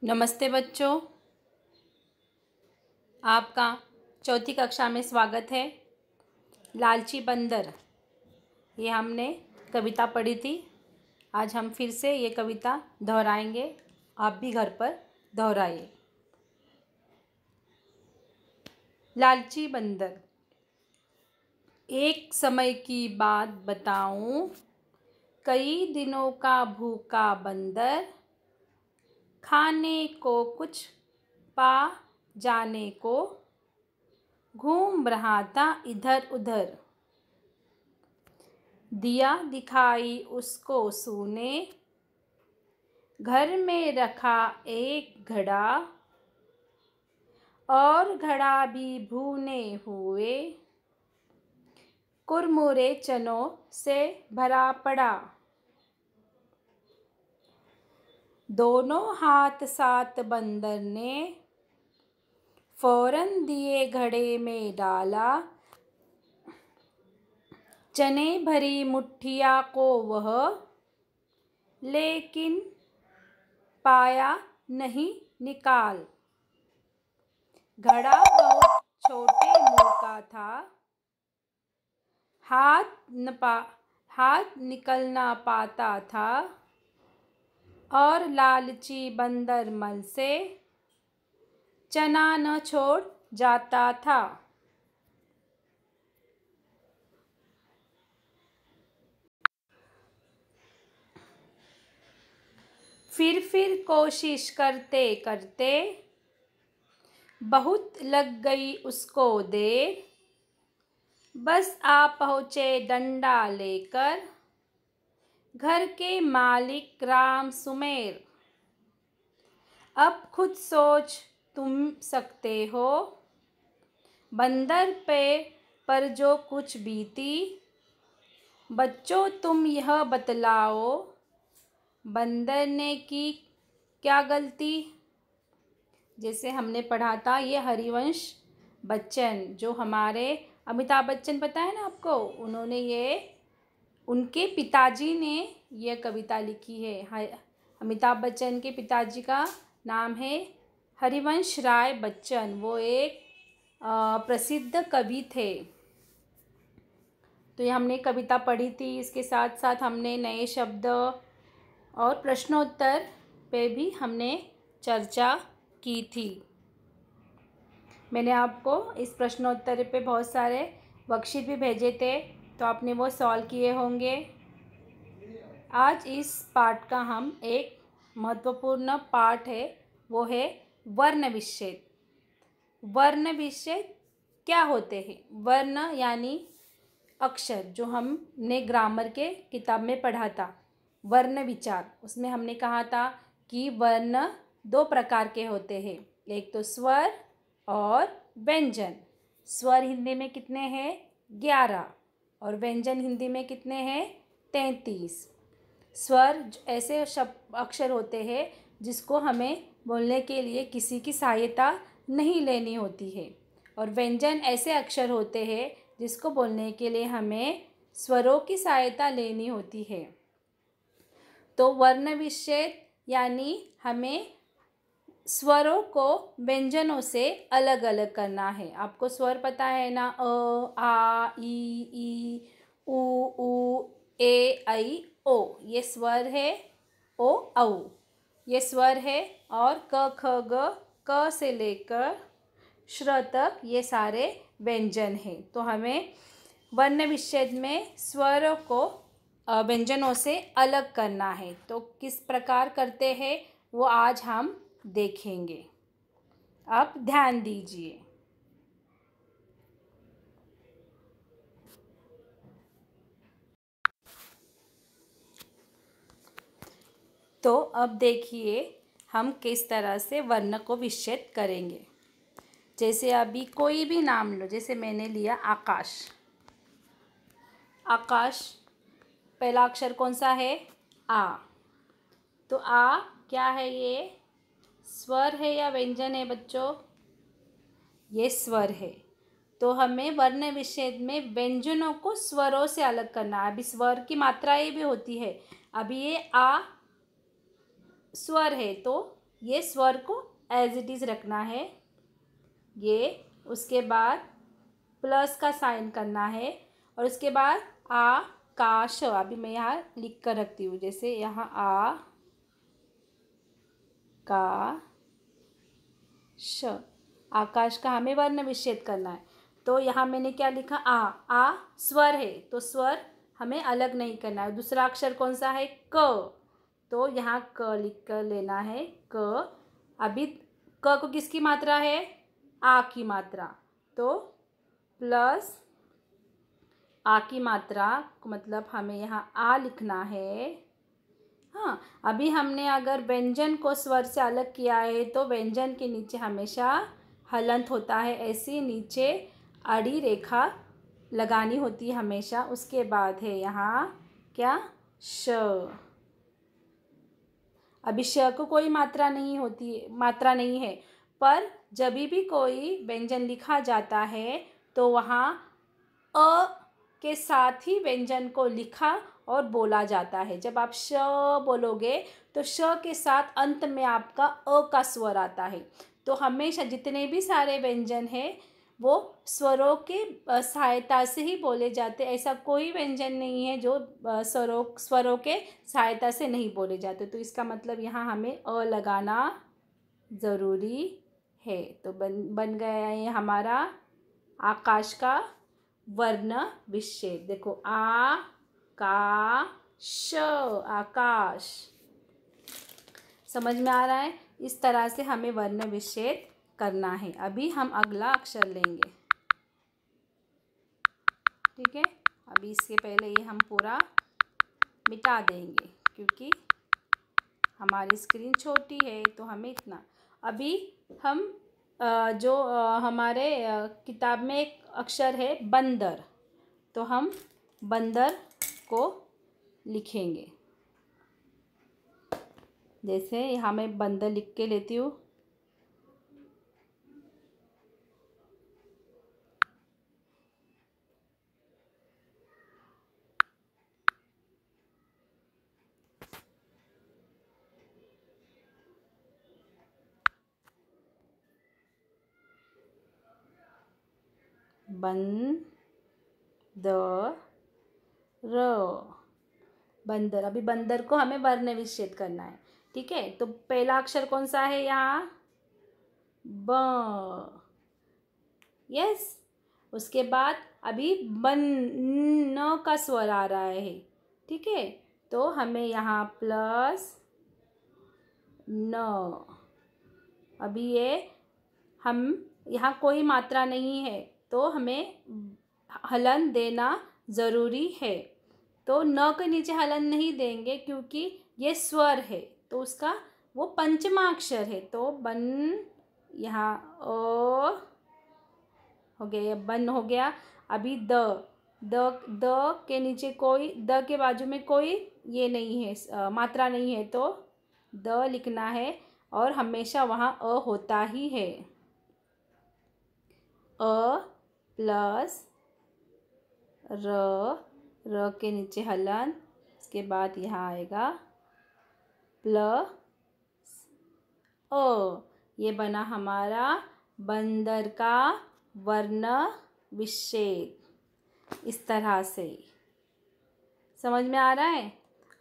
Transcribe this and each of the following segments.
नमस्ते बच्चों, आपका चौथी कक्षा में स्वागत है। लालची बंदर, ये हमने कविता पढ़ी थी। आज हम फिर से ये कविता दोहराएंगे। आप भी घर पर दोहराइए। लालची बंदर। एक समय की बात बताऊं, कई दिनों का भूखा बंदर, खाने को कुछ पा जाने को घूम रहा था इधर उधर। दिया दिखाई उसको सूने, घर में रखा एक घड़ा, और घड़ा भी भुने हुए कुरमुरे चनों से भरा पड़ा। दोनों हाथ साथ बंदर ने फौरन दिए घड़े में डाला। चने भरी मुट्ठिया को वह लेकिन पाया नहीं निकाल। घड़ा बहुत छोटे मुंह का था, हाथ निकल ना पाता था, और लालची बंदर मन से चना न छोड़ जाता था। फिर कोशिश करते करते बहुत लग गई उसको देर। बस आ पहुँचे डंडा लेकर घर के मालिक राम सुमेर। अब खुद सोच तुम सकते हो बंदर पे पर जो कुछ बीती। बच्चों तुम यह बतलाओ, बंदर ने की क्या गलती। जैसे हमने पढ़ा था, ये हरिवंश बच्चन, जो हमारे अमिताभ बच्चन पता है ना आपको, उनके पिताजी ने यह कविता लिखी है। अमिताभ बच्चन के पिताजी का नाम है हरिवंश राय बच्चन। वो एक प्रसिद्ध कवि थे। तो ये हमने कविता पढ़ी थी। इसके साथ साथ हमने नए शब्द और प्रश्नोत्तर पे भी हमने चर्चा की थी। मैंने आपको इस प्रश्नोत्तर पे बहुत सारे वर्कशीट भी भेजे थे, तो आपने वो सॉल्व किए होंगे। आज इस पाठ का हम एक महत्वपूर्ण पाठ है, वो है वर्ण विच्छेद। वर्ण विच्छेद क्या होते हैं? वर्ण यानी अक्षर, जो हमने ग्रामर के किताब में पढ़ा था, वर्ण विचार। उसमें हमने कहा था कि वर्ण दो प्रकार के होते हैं, एक तो स्वर और व्यंजन। स्वर हिंदी में कितने हैं? 11। और व्यंजन हिंदी में कितने हैं? 33। स्वर ऐसे अक्षर होते हैं जिसको हमें बोलने के लिए किसी की सहायता नहीं लेनी होती है, और व्यंजन ऐसे अक्षर होते हैं जिसको बोलने के लिए हमें स्वरों की सहायता लेनी होती है। तो वर्ण विच्छेद यानी हमें स्वरों को व्यंजनों से अलग अलग करना है। आपको स्वर पता है ना? अ, आ, ई, उ, ए, ऐ, ओ, ये स्वर है। ओ, औ, ये स्वर है। और क, ख, ग, क से लेकर श्र तक ये सारे व्यंजन हैं। तो हमें वर्ण विच्छेद में स्वरों को व्यंजनों से अलग करना है। तो किस प्रकार करते हैं वो आज हम देखेंगे। अब ध्यान दीजिए। तो अब देखिए हम किस तरह से वर्ण को विच्छेद करेंगे। जैसे अभी कोई भी नाम लो, जैसे मैंने लिया आकाश। आकाश, पहला अक्षर कौन सा है? आ। तो आ क्या है? ये स्वर है या व्यंजन है बच्चों? ये स्वर है। तो हमें वर्ण विच्छेद में व्यंजनों को स्वरों से अलग करना है। अभी स्वर की मात्राएं भी होती है। अभी ये आ स्वर है, तो ये स्वर को एज इट इज़ रखना है ये, उसके बाद प्लस का साइन करना है और उसके बाद आकाश। अभी मैं यहाँ लिख कर रखती हूँ, जैसे यहाँ आ का श, आकाश का हमें वर्ण विच्छेद करना है। तो यहाँ मैंने क्या लिखा, आ स्वर है तो स्वर हमें अलग नहीं करना है। दूसरा अक्षर कौन सा है, क, तो यहाँ क लिख कर लेना है, क। अभी क को किसकी मात्रा है, आ की मात्रा, तो प्लस आ की मात्रा, मतलब हमें यहाँ आ लिखना है। हाँ, अभी हमने अगर व्यंजन को स्वर से अलग किया है तो व्यंजन के नीचे हमेशा हलंत होता है, ऐसी नीचे आड़ी रेखा लगानी होती है हमेशा। उसके बाद है यहाँ क्या, श। अभी श को कोई मात्रा नहीं होती, मात्रा नहीं है, पर जब भी कोई व्यंजन लिखा जाता है तो वहाँ अ के साथ ही व्यंजन को लिखा और बोला जाता है। जब आप श बोलोगे तो श के साथ अंत में आपका अ का स्वर आता है। तो हमेशा जितने भी सारे व्यंजन हैं वो स्वरों के सहायता से ही बोले जाते। ऐसा कोई व्यंजन नहीं है जो स्वरों के सहायता से नहीं बोले जाते। तो इसका मतलब यहाँ हमें अ लगाना ज़रूरी है। तो बन गया है हमारा आकाश का वर्ण विच्छेद। देखो, आ का श, आकाश। समझ में आ रहा है? इस तरह से हमें वर्ण विच्छेद करना है। अभी हम अगला अक्षर लेंगे, ठीक है। अभी इसके पहले ये हम पूरा मिटा देंगे क्योंकि हमारी स्क्रीन छोटी है, तो हमें इतना। अभी हम जो हमारे किताब में एक अक्षर है बंदर, तो हम बंदर को लिखेंगे। जैसे यहाँ मैं बंदर लिख के लेती हूँ। बंदर। अभी बंदर को हमें वर्ण विच्छेद करना है, ठीक है। तो पहला अक्षर कौन सा है यहाँ, ब, यस। उसके बाद अभी बन, न का स्वर आ रहा है, ठीक है। तो हमें यहाँ प्लस न। अभी ये हम यहाँ कोई मात्रा नहीं है तो हमें हलन देना ज़रूरी है। तो न के नीचे हलन नहीं देंगे क्योंकि ये स्वर है, तो उसका वो पंचमा अक्षर है। तो बन, यहाँ ओ हो गया, ये बन हो गया। अभी द के नीचे कोई, द के बाजू में कोई ये नहीं है, मात्रा नहीं है, तो द लिखना है और हमेशा वहाँ अ होता ही है। अ प्लस र के नीचे हलन, इसके बाद यहाँ आएगा प्लस अ। ये बना हमारा बंदर का वर्ण विच्छेद। इस तरह से समझ में आ रहा है?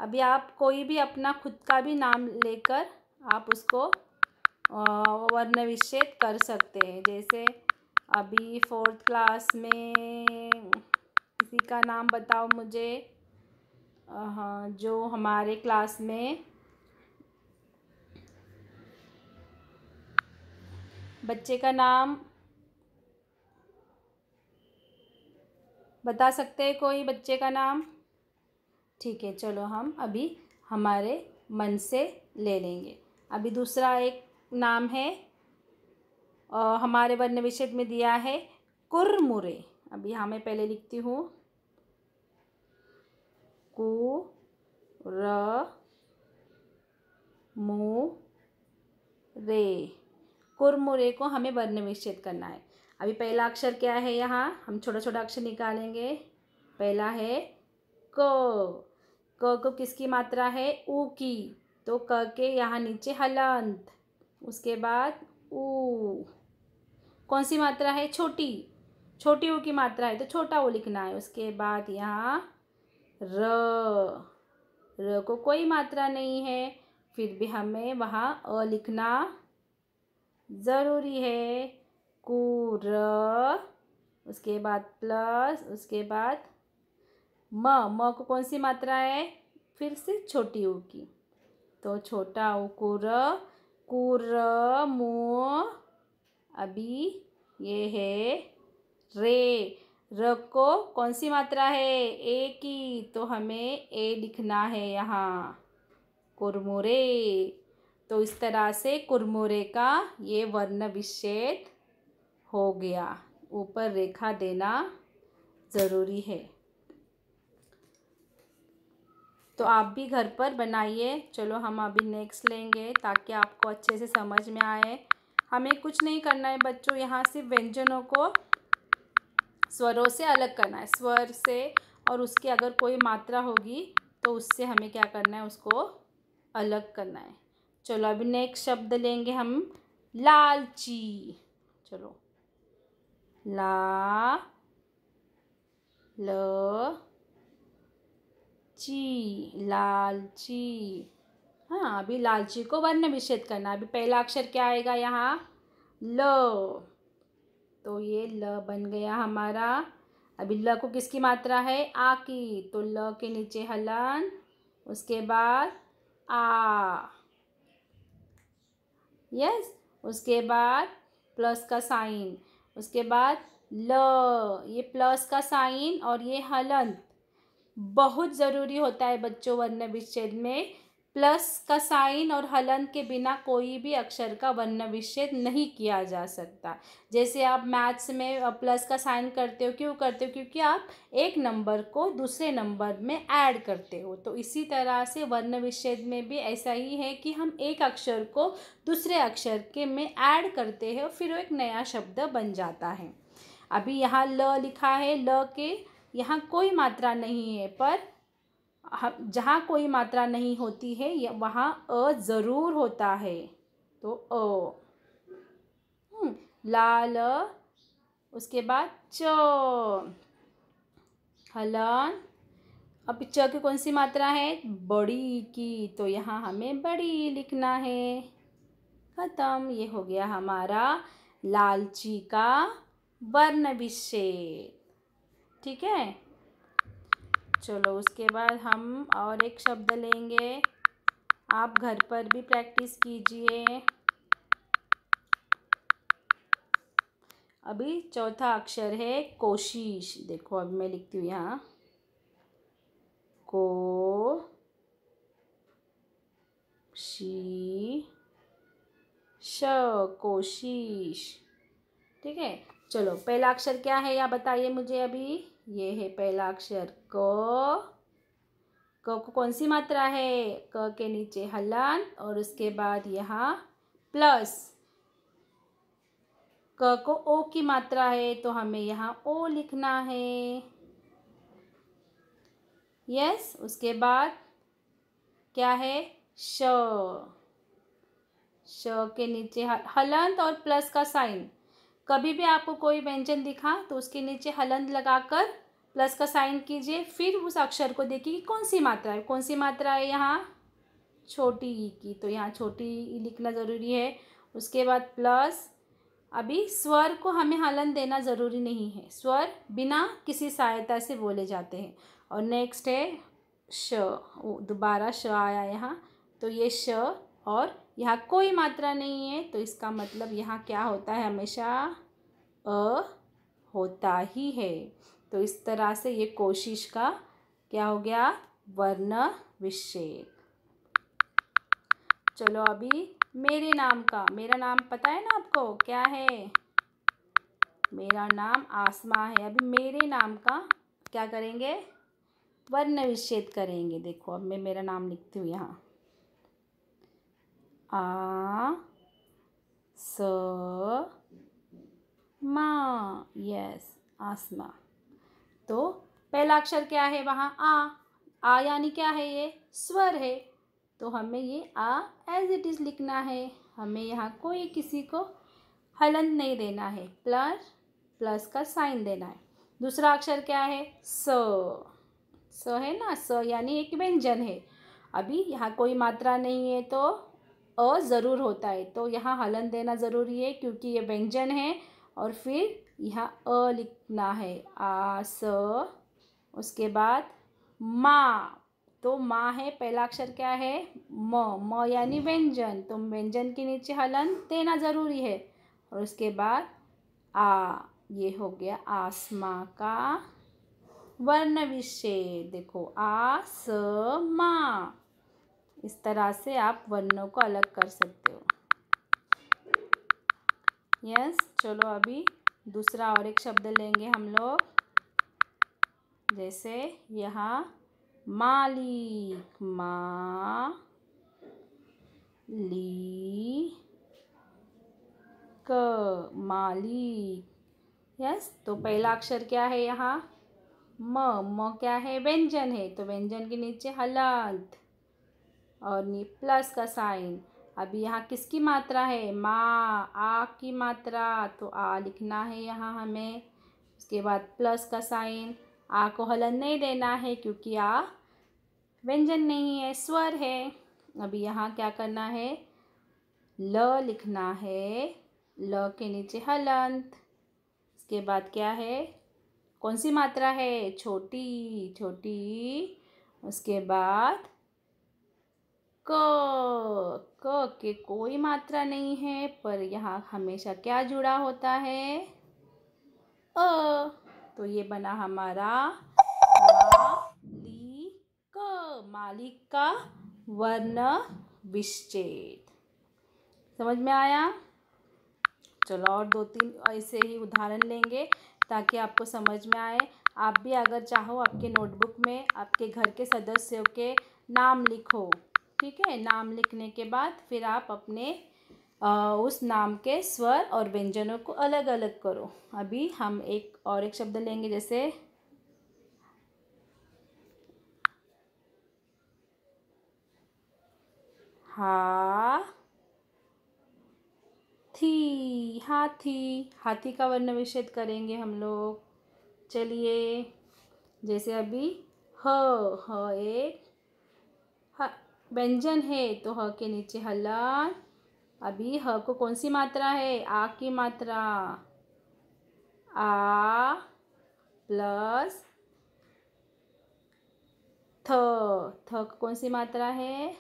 अभी आप कोई भी अपना खुद का भी नाम लेकर आप उसको वर्ण विच्छेद कर सकते हैं। जैसे अभी 4th क्लास में किसी का नाम बताओ मुझे, हाँ, जो हमारे क्लास में बच्चे का नाम बता सकते हैं कोई बच्चे का नाम? ठीक है, चलो हम अभी हमारे मन से ले लेंगे। अभी दूसरा एक नाम है, हमारे वर्ण विच्छेद में दिया है कुरमुरे। अभी यहाँ मैं पहले लिखती हूँ कु र मु रे। कुरमुरे को हमें वर्ण विच्छेद करना है। अभी पहला अक्षर क्या है, यहाँ हम छोटा छोटा अक्षर निकालेंगे। पहला है क। क को किसकी मात्रा है, ऊ की, तो क के यहाँ नीचे हलंत, उसके बाद ऊ, कौन सी मात्रा है? छोटी, छोटी ऊ की मात्रा है तो छोटा ऊ लिखना है। उसके बाद यहाँ र, र को कोई मात्रा नहीं है, फिर भी हमें वहाँ अ लिखना ज़रूरी है। कुर, उसके बाद प्लस, उसके बाद म को कौन सी मात्रा है? फिर से छोटी ऊ की, तो छोटा ऊ कुर, कुर मुँह। अभी ये है रे, र को कौन सी मात्रा है? ए की, तो हमें ए लिखना है यहाँ, कुरमुरे। तो इस तरह से कुरमुरे का ये वर्ण विच्छेद हो गया। ऊपर रेखा देना ज़रूरी है। तो आप भी घर पर बनाइए। चलो हम अभी नेक्स्ट लेंगे ताकि आपको अच्छे से समझ में आए। हमें कुछ नहीं करना है बच्चों, यहाँ सिर्फ व्यंजनों को स्वरों से अलग करना है, स्वर से, और उसकी अगर कोई मात्रा होगी तो उससे हमें क्या करना है? उसको अलग करना है। चलो अभी नेक्स्ट शब्द लेंगे हम, लालची। चलो, ला ल ची, लालची। हाँ, अभी लालची को वर्ण विच्छेद करना। अभी पहला अक्षर क्या आएगा यहाँ? ल, तो ये ल बन गया हमारा। अभी ल को किसकी मात्रा है? आ की, तो ल के नीचे हलन, उसके बाद आ, यस, उसके बाद प्लस का साइन, उसके बाद ल, ये प्लस का साइन और ये हलंत बहुत ज़रूरी होता है बच्चों वर्ण विच्छेद में। प्लस का साइन और हलंत के बिना कोई भी अक्षर का वर्ण विच्छेद नहीं किया जा सकता। जैसे आप मैथ्स में प्लस का साइन करते हो, क्यों करते हो? क्योंकि आप एक नंबर को दूसरे नंबर में ऐड करते हो। तो इसी तरह से वर्ण विच्छेद में भी ऐसा ही है कि हम एक अक्षर को दूसरे अक्षर के में ऐड करते हैं और फिर वो एक नया शब्द बन जाता है। अभी यहाँ ल लिखा है, ल के यहाँ कोई मात्रा नहीं है, पर जहाँ कोई मात्रा नहीं होती है वहाँ अ ज़रूर होता है, तो अ। लाल, उसके बाद च, हलन। अब च की कौन सी मात्रा है? बड़ी की, तो यहाँ हमें बड़ी लिखना है। खत्म, ये हो गया हमारा लालची का वर्ण विच्छेद। ठीक है, चलो उसके बाद हम और एक शब्द लेंगे। आप घर पर भी प्रैक्टिस कीजिए। अभी चौथा अक्षर है कोशिश। देखो अब मैं लिखती हूँ यहाँ, को शी श, कोशिश। ठीक है, चलो पहला अक्षर क्या है या बताइए मुझे। अभी ये है पहला अक्षर क को कौन सी मात्रा है? क के नीचे हलन और उसके बाद यहाँ प्लस। क को ओ की मात्रा है तो हमें यहाँ ओ लिखना है। यस, उसके बाद क्या है? श, श के नीचे हलंत और प्लस का साइन। कभी भी आपको कोई व्यंजन दिखा तो उसके नीचे हलंत लगाकर प्लस का साइन कीजिए, फिर उस अक्षर को देखिए कि कौन सी मात्रा है। कौन सी मात्रा है यहाँ? छोटी ई की, तो यहाँ छोटी ई लिखना ज़रूरी है। उसके बाद प्लस। अभी स्वर को हमें हलन देना ज़रूरी नहीं है, स्वर बिना किसी सहायता से बोले जाते हैं। और नेक्स्ट है श, दोबारा श आया यहाँ, तो ये श और यहाँ कोई मात्रा नहीं है, तो इसका मतलब यहाँ क्या होता है? हमेशा अ होता ही है। तो इस तरह से ये कोशिश का क्या हो गया? वर्ण विच्छेद। चलो अभी मेरे नाम का, मेरा नाम पता है ना आपको क्या है? मेरा नाम आसमा है। अभी मेरे नाम का क्या करेंगे? वर्ण विच्छेद करेंगे। देखो अब मैं मेरा नाम लिखती हूँ यहाँ, आ स मा, यस, आसमा। तो पहला अक्षर क्या है वहाँ? आ यानी क्या है? ये स्वर है, तो हमें ये आ एज इट इज़ लिखना है। हमें यहाँ कोई किसी को हलंत नहीं देना है, प्लस का साइन देना है। दूसरा अक्षर क्या है? स है ना, स यानी एक व्यंजन है। अभी यहाँ कोई मात्रा नहीं है तो अ ज़रूर होता है, तो यहाँ हलंत देना ज़रूरी है क्योंकि ये व्यंजन है। और फिर यहाँ अ लिखना है, आ स। उसके बाद माँ, तो माँ है, पहला अक्षर क्या है? म यानी व्यंजन, तो व्यंजन के नीचे हलंत देना ज़रूरी है। और उसके बाद आ, ये हो गया आसमां का वर्ण विच्छेद। देखो आ स मा, इस तरह से आप वर्णों को अलग कर सकते हो। यस, चलो अभी दूसरा और एक शब्द लेंगे हम लोग। जैसे यहाँ मालिक, मा ली क, मालिक। यस, तो पहला अक्षर क्या है यहाँ? म क्या है? व्यंजन है, तो व्यंजन के नीचे हलंत और प्लस का साइन। अभी यहाँ किसकी मात्रा है? माँ, आ की मात्रा, तो आ लिखना है यहाँ हमें। उसके बाद प्लस का साइन, आ को हलंत नहीं देना है क्योंकि आ व्यंजन नहीं है, स्वर है। अभी यहाँ क्या करना है? ल लिखना है, ल के नीचे हलंत। उसके बाद क्या है? कौन सी मात्रा है? छोटी, छोटी। उसके बाद क के कोई मात्रा नहीं है, पर यहाँ हमेशा क्या जुड़ा होता है? अ। तो ये बना हमारा मालिक का वर्ण विच्छेद। समझ में आया? चलो और 2-3 ऐसे ही उदाहरण लेंगे ताकि आपको समझ में आए। आप भी अगर चाहो आपके नोटबुक में आपके घर के सदस्यों के नाम लिखो, ठीक है? नाम लिखने के बाद फिर आप अपने उस नाम के स्वर और व्यंजनों को अलग अलग करो। अभी हम और एक शब्द लेंगे, जैसे हाथी, हाथी का वर्ण विच्छेद करेंगे हम लोग। चलिए, जैसे अभी ह एक व्यंजन है, तो ह के नीचे हलंत। अभी ह को कौन सी मात्रा है? आ की मात्रा, आ प्लस थ को कौन सी मात्रा है?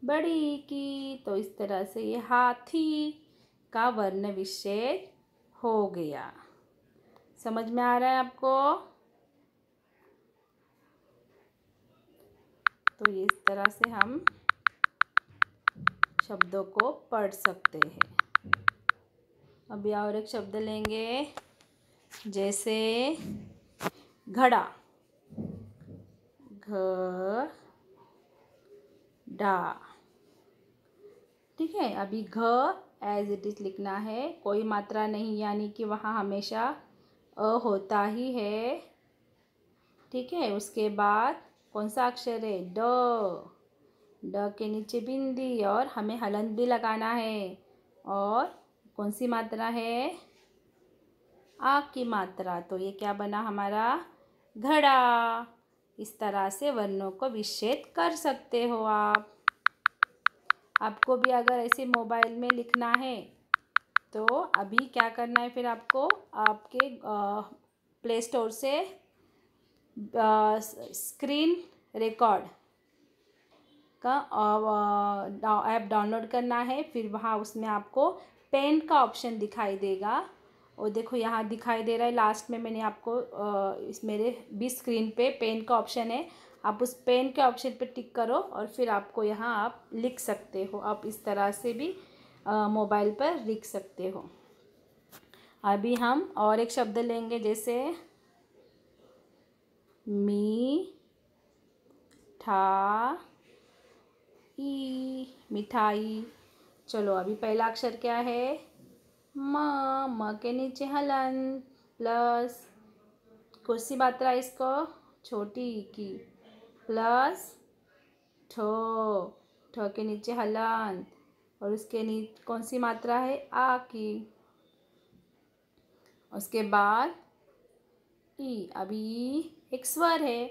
बड़ी की। तो इस तरह से ये हाथी का वर्ण विच्छेद हो गया। समझ में आ रहा है आपको? तो इस तरह से हम शब्दों को पढ़ सकते हैं। अभी और एक शब्द लेंगे, जैसे घड़ा, घ डा, ठीक है? अभी घ एज इट इज लिखना है, कोई मात्रा नहीं, यानी कि वहाँ हमेशा अ होता ही है, ठीक है? उसके बाद कौन सा अक्षर है? ड के नीचे बिंदी और हमें हलंत भी लगाना है। और कौन सी मात्रा है? आ की मात्रा। तो ये क्या बना हमारा? घड़ा। इस तरह से वर्णों को विच्छेद कर सकते हो आप। आपको भी अगर ऐसे मोबाइल में लिखना है तो अभी क्या करना है, फिर आपको आपके प्ले स्टोर से स्क्रीन रिकॉर्ड का ऐप डाउनलोड करना है। फिर वहाँ उसमें आपको पेन का ऑप्शन दिखाई देगा, और देखो यहाँ दिखाई दे रहा है लास्ट में, मैंने आपको इस मेरे भी स्क्रीन पे पेन का ऑप्शन है। आप उस पेन के ऑप्शन पे टिक करो और फिर आपको यहाँ आप लिख सकते हो। आप इस तरह से भी मोबाइल पर लिख सकते हो। अभी हम और एक शब्द लेंगे, जैसे मिठाई। चलो अभी पहला अक्षर क्या है? म के नीचे हलंत प्लस कौन सी मात्रा इसको? छोटी की, प्लस ठो के नीचे हलंत। और उसके नीचे कौन सी मात्रा है, आ की। उसके बाद ई। अभी एक स्वर है,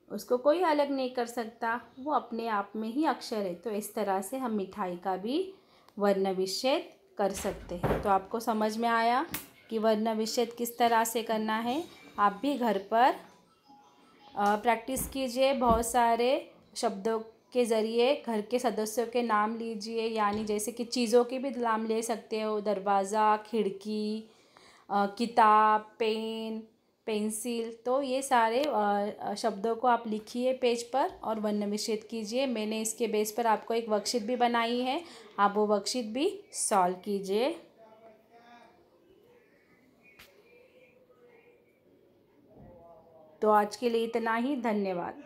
उसको कोई अलग नहीं कर सकता, वो अपने आप में ही अक्षर है। तो इस तरह से हम मिठाई का भी वर्ण विच्छेद कर सकते हैं। तो आपको समझ में आया कि वर्ण विच्छेद किस तरह से करना है। आप भी घर पर प्रैक्टिस कीजिए। बहुत सारे शब्दों के ज़रिए घर के सदस्यों के नाम लीजिए, यानी जैसे कि चीज़ों के भी नाम ले सकते हो, दरवाज़ा, खिड़की, किताब, पेन, पेंसिल। तो ये सारे शब्दों को आप लिखिए पेज पर और वर्ण विच्छेद कीजिए। मैंने इसके बेस पर आपको एक वर्कशीट भी बनाई है, आप वो वर्कशीट भी सॉल्व कीजिए। तो आज के लिए इतना ही, धन्यवाद।